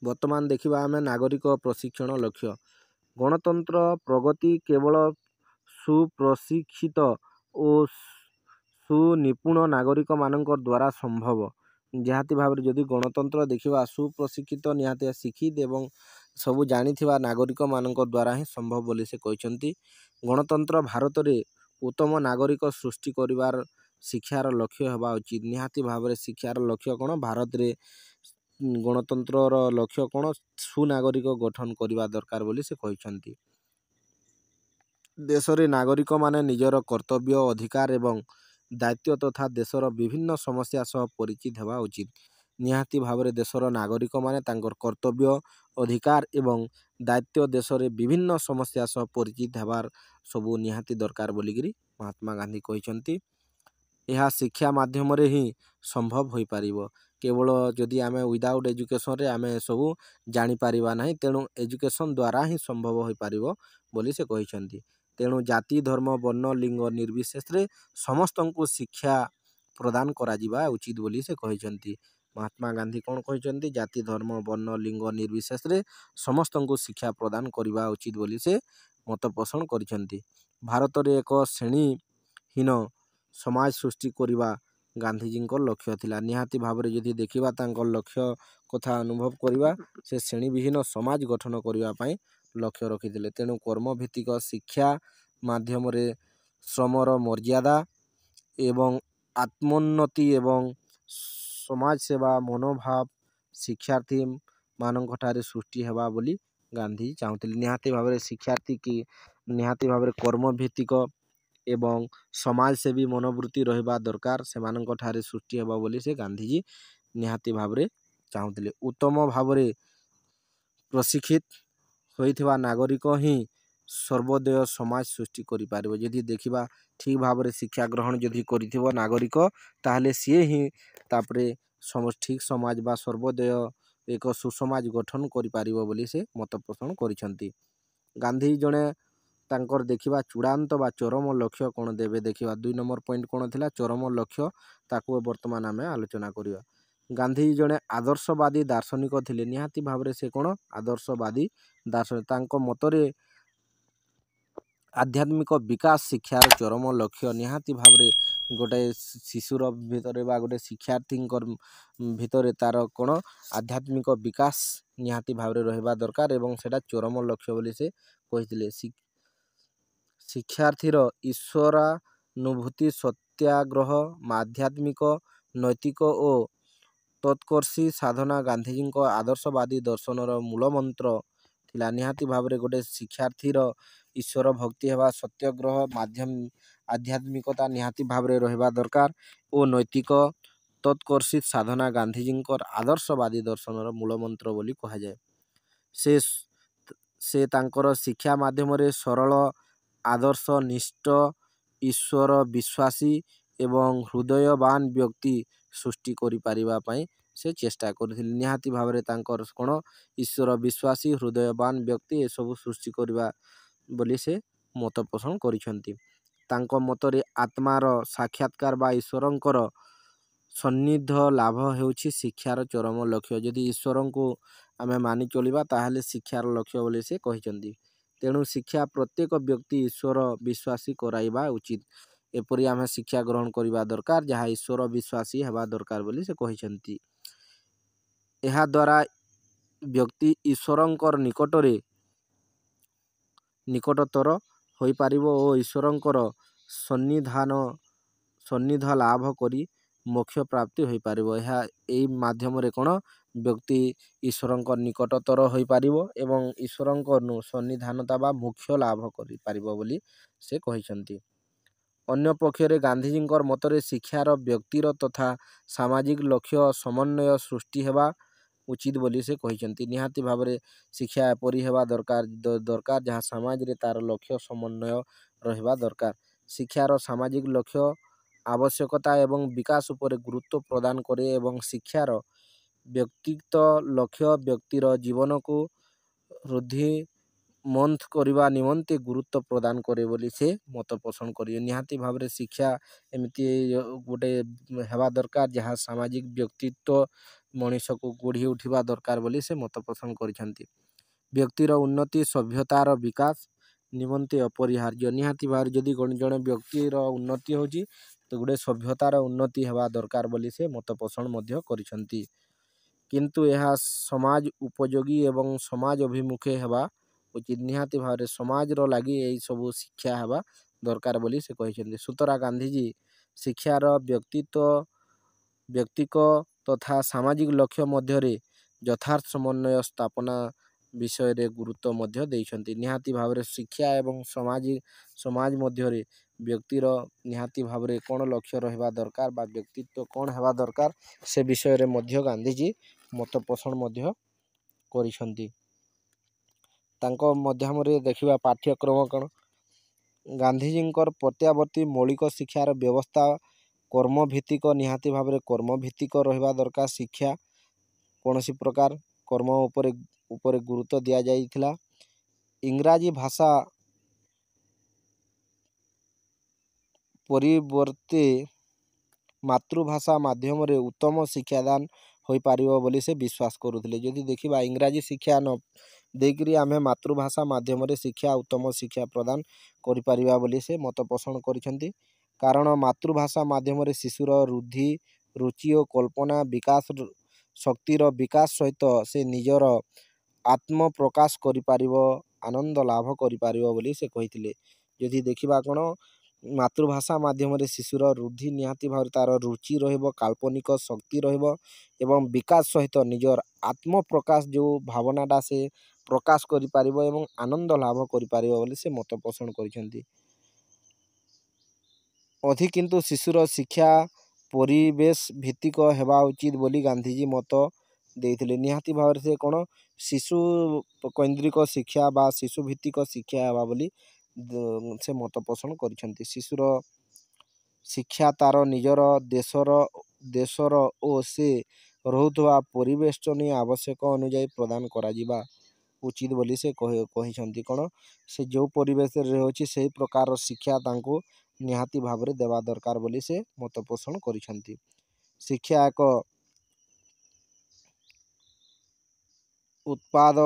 ବର୍ତ୍ତମାନ ଦେଖିବା ଆମେ ନାଗରିକ ପ୍ରଶିକ୍ଷଣ ଲକ୍ଷ୍ୟ। ଗଣତନ୍ତ୍ର ପ୍ରଗତି କେବଳ ସୁପ୍ରଶିକ୍ଷିତ ଓ ସୁନିପୁଣ ନାଗରିକମାନଙ୍କ ଦ୍ୱାରା ସମ୍ଭବ। ନିହାତି ଭାବରେ ଯଦି ଗଣତନ୍ତ୍ର ଦେଖିବା ସୁପ୍ରଶିକ୍ଷିତ ନିହାତି ଶିକ୍ଷିତ ଏବଂ ସବୁ ଜାଣିଥିବା ନାଗରିକମାନଙ୍କ ଦ୍ୱାରା ହିଁ ସମ୍ଭବ ବୋଲି ସେ କହିଛନ୍ତି। ଗଣତନ୍ତ୍ର ଭାରତରେ ଉତ୍ତମ ନାଗରିକ ସୃଷ୍ଟି କରିବାର ଶିକ୍ଷାର ଲକ୍ଷ୍ୟ ହେବା ଉଚିତ। ନିହାତି ଭାବରେ ଶିକ୍ଷାର ଲକ୍ଷ୍ୟ କ'ଣ? ଭାରତରେ ଗଣତନ୍ତ୍ରର ଲକ୍ଷ୍ୟ କ'ଣ? ସୁନାଗରିକ ଗଠନ କରିବା ଦରକାର ବୋଲି ସେ କହିଛନ୍ତି। ଦେଶରେ ନାଗରିକମାନେ ନିଜର କର୍ତ୍ତବ୍ୟ, ଅଧିକାର ଏବଂ ଦାୟିତ୍ୱ ତଥା ଦେଶର ବିଭିନ୍ନ ସମସ୍ୟା ସହ ପରିଚିତ ହେବା ଉଚିତ। ନିହାତି ଭାବରେ ଦେଶର ନାଗରିକମାନେ ତାଙ୍କର କର୍ତ୍ତବ୍ୟ, ଅଧିକାର ଏବଂ ଦାୟିତ୍ୱ ଦେଶରେ ବିଭିନ୍ନ ସମସ୍ୟା ସହ ପରିଚିତ ହେବାର ସବୁ ନିହାତି ଦରକାର ବୋଲିକିରି ମହାତ୍ମା ଗାନ୍ଧୀ କହିଛନ୍ତି। ଏହା ଶିକ୍ଷା ମାଧ୍ୟମରେ ହିଁ ସମ୍ଭବ ହୋଇପାରିବ। କେବଳ ଯଦି ଆମେ ୱିଦାଉଟ୍ ଏଜୁକେସନରେ ଆମେ ଏସବୁ ଜାଣିପାରିବା ନାହିଁ। ତେଣୁ ଏଜୁକେସନ୍ ଦ୍ୱାରା ହିଁ ସମ୍ଭବ ହୋଇପାରିବ ବୋଲି ସେ କହିଛନ୍ତି। ତେଣୁ ଜାତି, ଧର୍ମ, ବର୍ଣ୍ଣ, ଲିଙ୍ଗ ନିର୍ବିଶେଷରେ ସମସ୍ତଙ୍କୁ ଶିକ୍ଷା ପ୍ରଦାନ କରାଯିବା ଉଚିତ ବୋଲି ସେ କହିଛନ୍ତି। ମହାତ୍ମା ଗାନ୍ଧୀ କ'ଣ କହିଛନ୍ତି? ଜାତି, ଧର୍ମ, ବର୍ଣ୍ଣ, ଲିଙ୍ଗ ନିର୍ବିଶେଷରେ ସମସ୍ତଙ୍କୁ ଶିକ୍ଷା ପ୍ରଦାନ କରିବା ଉଚିତ ବୋଲି ସେ ମତ ପୋଷଣ କରିଛନ୍ତି। ଭାରତରେ ଏକ ଶ୍ରେଣୀହୀନ ସମାଜ ସୃଷ୍ଟି କରିବା ଗାନ୍ଧୀଜୀଙ୍କ ଲକ୍ଷ୍ୟ ଥିଲା। ନିହାତି ଭାବରେ ଯଦି ଦେଖିବା ତାଙ୍କ ଲକ୍ଷ୍ୟ କଥା ଅନୁଭବ କରିବା, ସେ ଶ୍ରେଣୀବିହୀନ ସମାଜ ଗଠନ କରିବା ପାଇଁ ଲକ୍ଷ୍ୟ ରଖିଥିଲେ। ତେଣୁ କର୍ମଭିତ୍ତିକ ଶିକ୍ଷା ମାଧ୍ୟମରେ ଶ୍ରମର ମର୍ଯ୍ୟାଦା ଏବଂ ଆତ୍ମୋନ୍ନତି ଏବଂ ସମାଜ ସେବା ମନୋଭାବ ଶିକ୍ଷାର୍ଥୀମାନଙ୍କଠାରେ ସୃଷ୍ଟି ହେବା ବୋଲି ଗାନ୍ଧୀ ଚାହୁଁଥିଲେ। ନିହାତି ଭାବରେ ଶିକ୍ଷାର୍ଥୀ କି ନିହାତି ଭାବରେ କର୍ମଭିତ୍ତିକ ଏବଂ ସମାଜସେବୀ ମନୋବୃତ୍ତି ରହିବା ଦରକାର, ସେମାନଙ୍କଠାରେ ସୃଷ୍ଟି ହେବ ବୋଲି ସେ ଗାନ୍ଧୀଜୀ ନିହାତି ଭାବରେ ଚାହୁଁଥିଲେ। ଉତ୍ତମ ଭାବରେ ପ୍ରଶିକ୍ଷିତ ହୋଇଥିବା ନାଗରିକ ହିଁ ସର୍ବୋଦୟ ସମାଜ ସୃଷ୍ଟି କରିପାରିବ। ଯଦି ଦେଖିବା ଠିକ୍ ଭାବରେ ଶିକ୍ଷା ଗ୍ରହଣ ଯଦି କରିଥିବ ନାଗରିକ, ତାହେଲେ ସିଏ ହିଁ ତାପରେ ଠିକ୍ ସମାଜ ବା ସର୍ବୋଦୟ ଏକ ସୁସମାଜ ଗଠନ କରିପାରିବ ବୋଲି ସେ ମତ ପୋଷଣ କରିଛନ୍ତି। ଗାନ୍ଧୀ ଜଣେ ତାଙ୍କର ଦେଖିବା ଚୂଡ଼ାନ୍ତ ବା ଚରମ ଲକ୍ଷ୍ୟ କ'ଣ ଦେବେ ଦେଖିବା। 2 ନମ୍ବର ପଏଣ୍ଟ କ'ଣ ଥିଲା? ଚରମ ଲକ୍ଷ୍ୟ। ତାକୁ ବର୍ତ୍ତମାନ ଆମେ ଆଲୋଚନା କରିବା। ଗାନ୍ଧୀ ଜଣେ ଆଦର୍ଶବାଦୀ ଦାର୍ଶନିକ ଥିଲେ। ନିହାତି ଭାବରେ ସେ କ'ଣ? ଆଦର୍ଶବାଦୀ ଦାର୍ଶନିକ। ତାଙ୍କ ମତରେ ଆଧ୍ୟାତ୍ମିକ ବିକାଶ ଶିକ୍ଷାର ଚରମ ଲକ୍ଷ୍ୟ। ନିହାତି ଭାବରେ ଗୋଟେ ଶିଶୁର ଭିତରେ ବା ଗୋଟେ ଶିକ୍ଷାର୍ଥୀଙ୍କର ଭିତରେ ତାର କ'ଣ? ଆଧ୍ୟାତ୍ମିକ ବିକାଶ ନିହାତି ଭାବରେ ରହିବା ଦରକାର ଏବଂ ସେଇଟା ଚରମ ଲକ୍ଷ୍ୟ ବୋଲି ସେ କହିଥିଲେ। ଶିକ୍ଷାର୍ଥୀର ଈଶ୍ୱରାନୁଭୂତି, ସତ୍ୟାଗ୍ରହ, ଆଧ୍ୟାତ୍ମିକ, ନୈତିକ ଓ ତତ୍କର୍ଷୀ ସାଧନା ଗାନ୍ଧୀଜୀଙ୍କ ଆଦର୍ଶବାଦୀ ଦର୍ଶନର ମୂଳମନ୍ତ୍ର ଥିଲା। ନିହାତି ଭାବରେ ଗୋଟେ ଶିକ୍ଷାର୍ଥୀର ଈଶ୍ୱର ଭକ୍ତି ହେବା, ସତ୍ୟାଗ୍ରହ, ଆଧ୍ୟାତ୍ମିକତା ନିହାତି ଭାବରେ ରହିବା ଦରକାର ଓ ନୈତିକ ତତ୍କର୍ଷୀ ସାଧନା ଗାନ୍ଧୀଜୀଙ୍କର ଆଦର୍ଶବାଦୀ ଦର୍ଶନର ମୂଳମନ୍ତ୍ର ବୋଲି କୁହାଯାଏ। ସେ ତାଙ୍କର ଶିକ୍ଷା ମାଧ୍ୟମରେ ସରଳ, ଆଦର୍ଶନିଷ୍ଠ, ଈଶ୍ୱର ବିଶ୍ୱାସୀ ଏବଂ ହୃଦୟବାନ ବ୍ୟକ୍ତି ସୃଷ୍ଟି କରିପାରିବା ପାଇଁ ସେ ଚେଷ୍ଟା କରିଥିଲେ। ନିହାତି ଭାବରେ ତାଙ୍କର କ'ଣ? ଈଶ୍ୱର ବିଶ୍ୱାସୀ, ହୃଦୟବାନ ବ୍ୟକ୍ତି ଏସବୁ ସୃଷ୍ଟି କରିବା ବୋଲି ସେ ମତ ପୋଷଣ କରିଛନ୍ତି। ତାଙ୍କ ମତରେ ଆତ୍ମାର ସାକ୍ଷାତକାର ବା ଈଶ୍ୱରଙ୍କର ସନ୍ନିଧ ଲାଭ ହେଉଛି ଶିକ୍ଷାର ଚରମ ଲକ୍ଷ୍ୟ। ଯଦି ଈଶ୍ୱରଙ୍କୁ ଆମେ ମାନି ଚଳିବା ତାହେଲେ ଶିକ୍ଷାର ଲକ୍ଷ୍ୟ ବୋଲି ସେ କହିଛନ୍ତି। ତେଣୁ ଶିକ୍ଷା ପ୍ରତ୍ୟେକ ବ୍ୟକ୍ତି ଈଶ୍ୱର ବିଶ୍ୱାସୀ କରାଇବା ଉଚିତ। ଏପରି ଆମେ ଶିକ୍ଷା ଗ୍ରହଣ କରିବା ଦରକାର ଯାହା ଈଶ୍ୱର ବିଶ୍ୱାସୀ ହେବା ଦରକାର ବୋଲି ସେ କହିଛନ୍ତି। ଏହାଦ୍ୱାରା ବ୍ୟକ୍ତି ଈଶ୍ୱରଙ୍କର ନିକଟତର ହୋଇପାରିବ ଓ ଈଶ୍ୱରଙ୍କର ସନ୍ନିଧ ଲାଭ କରି ମୋକ୍ଷ ପ୍ରାପ୍ତି ହୋଇପାରିବ। ଏହି ମାଧ୍ୟମରେ କ'ଣ? ବ୍ୟକ୍ତି ଈଶ୍ୱରଙ୍କ ନିକଟତର ହୋଇପାରିବ ଏବଂ ଈଶ୍ୱରଙ୍କ ସନ୍ନିଧାନତା ବା ମୋକ୍ଷ ଲାଭ କରିପାରିବ ବୋଲି ସେ କହିଛନ୍ତି। ଅନ୍ୟ ପକ୍ଷରେ ଗାନ୍ଧୀଜୀଙ୍କର ମତରେ ଶିକ୍ଷାର ବ୍ୟକ୍ତିର ତଥା ସାମାଜିକ ଲକ୍ଷ୍ୟ ସମନ୍ୱୟ ସୃଷ୍ଟି ହେବା ଉଚିତ ବୋଲି ସେ କହିଛନ୍ତି। ନିହାତି ଭାବରେ ଶିକ୍ଷା ଏପରି ହେବା ଦରକାର ଯାହା ସମାଜରେ ତା'ର ଲକ୍ଷ୍ୟ ସମନ୍ୱୟ ରହିବା ଦରକାର। ଶିକ୍ଷାର ସାମାଜିକ ଲକ୍ଷ୍ୟ ଆବଶ୍ୟକତା ଏବଂ ବିକାଶ ଉପରେ ଗୁରୁତ୍ୱ ପ୍ରଦାନ କରେ ଏବଂ ଶିକ୍ଷାର ବ୍ୟକ୍ତିଗତ ଲକ୍ଷ୍ୟ ବ୍ୟକ୍ତିର ଜୀବନକୁ ରୁଦ୍ଧିମନ୍ତ କରିବା ନିମନ୍ତେ ଗୁରୁତ୍ୱ ପ୍ରଦାନ କରେ ବୋଲି ସେ ମତ ପୋଷଣ କରିବେ। ନିହାତି ଭାବରେ ଶିକ୍ଷା ଏମିତି ଗୋଟେ ହେବା ଦରକାର ଯାହା ସାମାଜିକ ବ୍ୟକ୍ତିତ୍ୱ ମଣିଷକୁ ଗଢ଼ି ଉଠିବା ଦରକାର ବୋଲି ସେ ମତ ପୋଷଣ କରିଛନ୍ତି। ବ୍ୟକ୍ତିର ଉନ୍ନତି ସଭ୍ୟତାର ବିକାଶ ନିମନ୍ତେ ଅପରିହାର୍ଯ୍ୟ। ନିହାତି ଭାବରେ ଯଦି ଜଣେ ବ୍ୟକ୍ତିର ଉନ୍ନତି ହେଉଛି ତ ଗୋଟେ ସଭ୍ୟତାର ଉନ୍ନତି ହେବା ଦରକାର ବୋଲି ସେ ମତ ପୋଷଣ ମଧ୍ୟ କରିଛନ୍ତି। କିନ୍ତୁ ଏହା ସମାଜ ଉପଯୋଗୀ ଏବଂ ସମାଜ ଅଭିମୁଖେ ହେବା ଉଚିତ। ନିହାତି ଭାବରେ ସମାଜର ଲାଗି ଏହିସବୁ ଶିକ୍ଷା ହେବା ଦରକାର ବୋଲି ସେ କହିଛନ୍ତି। ସୁତରାଂ ଗାନ୍ଧୀଜୀ ଶିକ୍ଷାର ବ୍ୟକ୍ତିକ ତଥା ସାମାଜିକ ଲକ୍ଷ୍ୟ ମଧ୍ୟରେ ଯଥାର୍ଥ ସମନ୍ୱୟ ସ୍ଥାପନା ବିଷୟରେ ଗୁରୁତ୍ୱ ମଧ୍ୟ ଦେଇଛନ୍ତି। ନିହାତି ଭାବରେ ଶିକ୍ଷା ଏବଂ ସମାଜ ମଧ୍ୟରେ ବ୍ୟକ୍ତିର ନିହାତି ଭାବରେ କ'ଣ ଲକ୍ଷ୍ୟ ରହିବା ଦରକାର ବା ବ୍ୟକ୍ତିତ୍ୱ କ'ଣ ହେବା ଦରକାର ସେ ବିଷୟରେ ମଧ୍ୟ ଗାନ୍ଧୀଜୀ ମତ ପୋଷଣ ମଧ୍ୟ କରିଛନ୍ତି। ତାଙ୍କ ମଧ୍ୟମରେ ଦେଖିବା ପାଠ୍ୟକ୍ରମ କ'ଣ? ଗାନ୍ଧୀଜୀଙ୍କର ପ୍ରତ୍ୟାବର୍ତ୍ତୀ ମୌଳିକ ଶିକ୍ଷାର ବ୍ୟବସ୍ଥା କର୍ମଭିତ୍ତିକ। ନିହାତି ଭାବରେ କର୍ମଭିତ୍ତିକ ରହିବା ଦରକାର। ଶିକ୍ଷା କୌଣସି ପ୍ରକାର କର୍ମ ଉପରେ ଗୁରୁତ୍ୱ ଦିଆଯାଇଥିଲା। ଇଂରାଜୀ ଭାଷା ପରିବର୍ତ୍ତେ ମାତୃଭାଷା ମାଧ୍ୟମରେ ଉତ୍ତମ ଶିକ୍ଷାଦାନ ହୋଇପାରିବ ବୋଲି ସେ ବିଶ୍ୱାସ କରୁଥିଲେ। ଯଦି ଦେଖିବା ଇଂରାଜୀ ଶିକ୍ଷା ନ ଦେଇକରି ଆମେ ମାତୃଭାଷା ମାଧ୍ୟମରେ ଉତ୍ତମ ଶିକ୍ଷା ପ୍ରଦାନ କରିପାରିବା ବୋଲି ସେ ମତ ପୋଷଣ କରିଛନ୍ତି। କାରଣ ମାତୃଭାଷା ମାଧ୍ୟମରେ ଶିଶୁର ରୁଚି ଓ କଳ୍ପନା ଶକ୍ତିର ବିକାଶ ସହିତ ସେ ନିଜର ଆତ୍ମପ୍ରକାଶ କରିପାରିବ, ଆନନ୍ଦ ଲାଭ କରିପାରିବ ବୋଲି ସେ କହିଥିଲେ। ଯଦି ଦେଖିବା କ'ଣ ମାତୃଭାଷା ମାଧ୍ୟମରେ ଶିଶୁର ନିହାତି ଭାବରେ ତା'ର ରୁଚି ରହିବ, କାଳ୍ପନିକ ଶକ୍ତି ରହିବ ଏବଂ ବିକାଶ ସହିତ ନିଜର ଆତ୍ମପ୍ରକାଶ ଯେଉଁ ଭାବନାଟା ସେ ପ୍ରକାଶ କରିପାରିବ ଏବଂ ଆନନ୍ଦ ଲାଭ କରିପାରିବ ବୋଲି ସେ ମତ ପୋଷଣ କରିଛନ୍ତି। କିନ୍ତୁ ଶିଶୁର ଶିକ୍ଷା ପରିବେଶ ଭିତ୍ତିକ ହେବା ଉଚିତ ବୋଲି ଗାନ୍ଧୀଜୀ ମତ ଦେଇଥିଲେ। ନିହାତି ଭାବରେ ସେ କ'ଣ ଶିଶୁ କୈନ୍ଦ୍ରିକ ଶିକ୍ଷା ବା ଶିଶୁ ଭିତ୍ତିକ ଶିକ୍ଷା ହେବା ବୋଲି ସେ ମତ ପୋଷଣ କରିଛନ୍ତି। ଶିଶୁର ଶିକ୍ଷା ତା'ର ନିଜର ଦେଶର ଓ ସେ ରହୁଥିବା ପରିବେଷ୍ଟନୀ ଆବଶ୍ୟକ ଅନୁଯାୟୀ ପ୍ରଦାନ କରାଯିବା ଉଚିତ ବୋଲି ସେ କହିଛନ୍ତି। କ'ଣ ସେ ଯେଉଁ ପରିବେଶରେ ରହୁଛି ସେହି ପ୍ରକାର ଶିକ୍ଷା ତାଙ୍କୁ ନିହାତି ଭାବରେ ଦେବା ଦରକାର ବୋଲି ସେ ମତ ପୋଷଣ କରିଛନ୍ତି। ଶିକ୍ଷା ଏକ ଉତ୍ପାଦ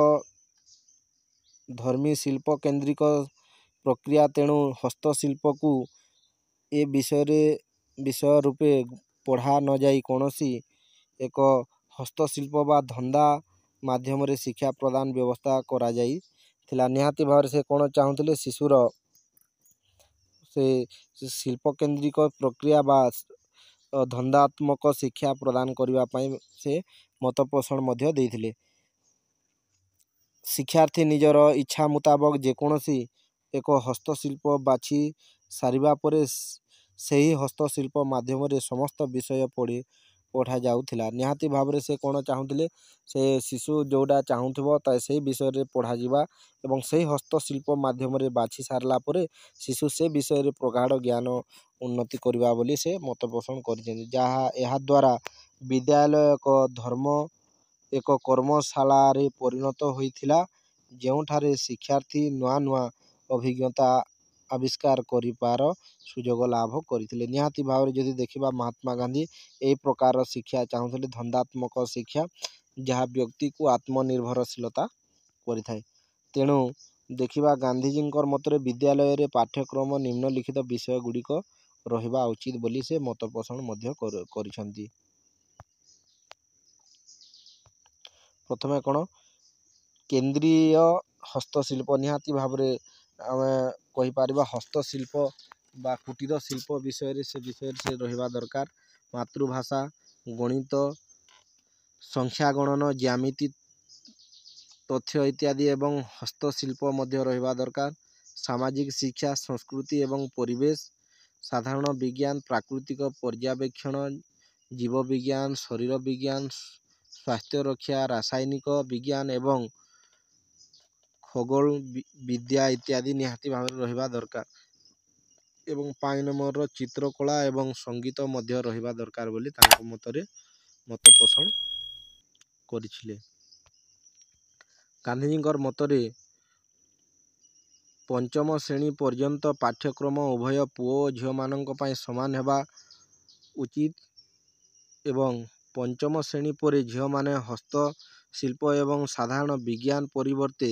ଧର୍ମୀ ଶିଳ୍ପ କେନ୍ଦ୍ରିକ ପ୍ରକ୍ରିୟା। ତେଣୁ ହସ୍ତଶିଳ୍ପକୁ ଏ ବିଷୟ ରୂପେ ପଢ଼ା ନଯାଇ କୌଣସି ଏକ ହସ୍ତଶିଳ୍ପ ବା ଧନ୍ଦା ମାଧ୍ୟମରେ ଶିକ୍ଷା ପ୍ରଦାନ ବ୍ୟବସ୍ଥା କରାଯାଇଥିଲା। ନିହାତି ଭାବରେ ସେ କ'ଣ ଚାହୁଁଥିଲେ ଶିଶୁର ସେ ଶିଳ୍ପକେନ୍ଦ୍ରିକ ପ୍ରକ୍ରିୟା ବା ଧନ୍ଦାତ୍ମକ ଶିକ୍ଷା ପ୍ରଦାନ କରିବା ପାଇଁ ସେ ମତ ପୋଷଣ ମଧ୍ୟ ଦେଇଥିଲେ। ଶିକ୍ଷାର୍ଥୀ ନିଜର ଇଚ୍ଛା ମୁତାବକ ଯେକୌଣସି ଏକ ହସ୍ତଶିଳ୍ପ ବାଛି ସାରିବା ପରେ ସେହି ହସ୍ତଶିଳ୍ପ ମାଧ୍ୟମରେ ସମସ୍ତ ବିଷୟ ପଢ଼ାଯାଉଥିଲା। ନିହାତି ଭାବରେ ସେ କ'ଣ ଚାହୁଁଥିଲେ ସେ ଶିଶୁ ଯେଉଁଟା ଚାହୁଁଥିବ ସେହି ବିଷୟରେ ପଢ଼ାଯିବା ଏବଂ ସେହି ହସ୍ତଶିଳ୍ପ ମାଧ୍ୟମରେ ବାଛି ସାରିଲା ପରେ ଶିଶୁ ସେ ବିଷୟରେ ପ୍ରଗାଢ଼ ଜ୍ଞାନ ଉନ୍ନତି କରିବା ବୋଲି ସେ ମତ ପୋଷଣ କରିଛନ୍ତି। ଏହାଦ୍ୱାରା ବିଦ୍ୟାଳୟ ଏକ କର୍ମଶାଳାରେ ପରିଣତ ହୋଇଥିଲା ଯେଉଁଠାରେ ଶିକ୍ଷାର୍ଥୀ ନୂଆ ନୂଆ ଅଭିଜ୍ଞତା ଆବିଷ୍କାର କରିବାର ସୁଯୋଗ ଲାଭ କରିଥିଲେ। ନିହାତି ଭାବରେ ଯଦି ଦେଖିବା ମହାତ୍ମା ଗାନ୍ଧୀ ଏହି ପ୍ରକାର ଶିକ୍ଷା ଚାହୁଁଥିଲେ, ଧନ୍ଦାତ୍ମକ ଶିକ୍ଷା ଯାହା ବ୍ୟକ୍ତିକୁ ଆତ୍ମନିର୍ଭରଶୀଳତା କରିଥାଏ। ତେଣୁ ଦେଖିବା ଗାନ୍ଧୀଜୀଙ୍କର ମତରେ ବିଦ୍ୟାଳୟରେ ପାଠ୍ୟକ୍ରମ ନିମ୍ନଲିଖିତ ବିଷୟ ଗୁଡ଼ିକ ରହିବା ଉଚିତ ବୋଲି ସେ ମତ ପୋଷଣ ମଧ୍ୟ କରିଛନ୍ତି। ପ୍ରଥମେ କ'ଣ କେନ୍ଦ୍ରୀୟ ହସ୍ତଶିଳ୍ପ। ନିହାତି ଭାବରେ ଆମେ କହିପାରିବା ହସ୍ତଶିଳ୍ପ ବା କୁଟୀର ଶିଳ୍ପ ବିଷୟରେ ସେ ରହିବା ଦରକାର। ମାତୃଭାଷା, ଗଣିତ, ସଂଖ୍ୟା ଗଣନ, ଜ୍ୟାମିତି, ତଥ୍ୟ ଇତ୍ୟାଦି ଏବଂ ହସ୍ତଶିଳ୍ପ ମଧ୍ୟ ରହିବା ଦରକାର। ସାମାଜିକ ଶିକ୍ଷା, ସଂସ୍କୃତି ଏବଂ ପରିବେଶ, ସାଧାରଣ ବିଜ୍ଞାନ, ପ୍ରାକୃତିକ ପର୍ଯ୍ୟବେକ୍ଷଣ, ଜୀବବିଜ୍ଞାନ, ଶରୀର ବିଜ୍ଞାନ, ସ୍ୱାସ୍ଥ୍ୟ ରକ୍ଷା, ରାସାୟନିକ ବିଜ୍ଞାନ ଏବଂ ଖଗୋଳ ବିଦ୍ୟା ଇତ୍ୟାଦି ନିହାତି ଭାବରେ ରହିବା ଦରକାର ଏବଂ 5 ନମ୍ବରର ଚିତ୍ରକଳା ଏବଂ ସଙ୍ଗୀତ ମଧ୍ୟ ରହିବା ଦରକାର ବୋଲି ତାଙ୍କ ମତରେ ମତ ପୋଷଣ କରିଥିଲେ। ଗାନ୍ଧୀଜୀଙ୍କର ମତରେ ପଞ୍ଚମ ଶ୍ରେଣୀ ପର୍ଯ୍ୟନ୍ତ ପାଠ୍ୟକ୍ରମ ଉଭୟ ପୁଅ ଓ ଝିଅମାନଙ୍କ ପାଇଁ ସମାନ ହେବା ଉଚିତ ଏବଂ ପଞ୍ଚମ ଶ୍ରେଣୀ ପରେ ଝିଅମାନେ ହସ୍ତଶିଳ୍ପ ଏବଂ ସାଧାରଣ ବିଜ୍ଞାନ ପରିବର୍ତ୍ତେ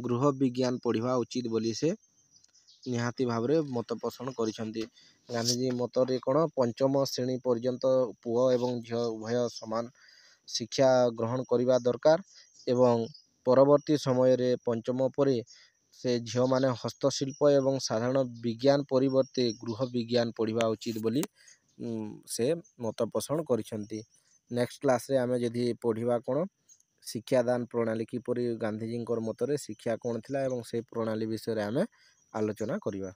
ଗୃହ ବିଜ୍ଞାନ ପଢ଼ିବା ଉଚିତ ବୋଲି ସେ ନିହାତି ଭାବରେ ମତ ପୋଷଣ କରିଛନ୍ତି। ଗାନ୍ଧୀଜୀ ମତରେ କ'ଣ, ପଞ୍ଚମ ଶ୍ରେଣୀ ପର୍ଯ୍ୟନ୍ତ ପୁଅ ଏବଂ ଝିଅ ଉଭୟ ସମାନ ଶିକ୍ଷା ଗ୍ରହଣ କରିବା ଦରକାର ଏବଂ ପରବର୍ତ୍ତୀ ସମୟରେ ପଞ୍ଚମ ପରେ ସେ ଝିଅମାନେ ହସ୍ତଶିଳ୍ପ ଏବଂ ସାଧାରଣ ବିଜ୍ଞାନ ପରିବର୍ତ୍ତେ ଗୃହ ବିଜ୍ଞାନ ପଢ଼ିବା ଉଚିତ ବୋଲି ସେ ମତ ପୋଷଣ କରିଛନ୍ତି। ନେକ୍ସଟ କ୍ଲାସ୍ରେ ଆମେ ଯଦି ପଢ଼ିବା କ'ଣ, ଶିକ୍ଷାଦାନ ପ୍ରଣାଳୀ କିପରି ଗାନ୍ଧୀଜୀଙ୍କର ମତରେ ଶିକ୍ଷା କ'ଣ ଥିଲା ଏବଂ ସେ ପ୍ରଣାଳୀ ବିଷୟରେ ଆମେ ଆଲୋଚନା କରିବା।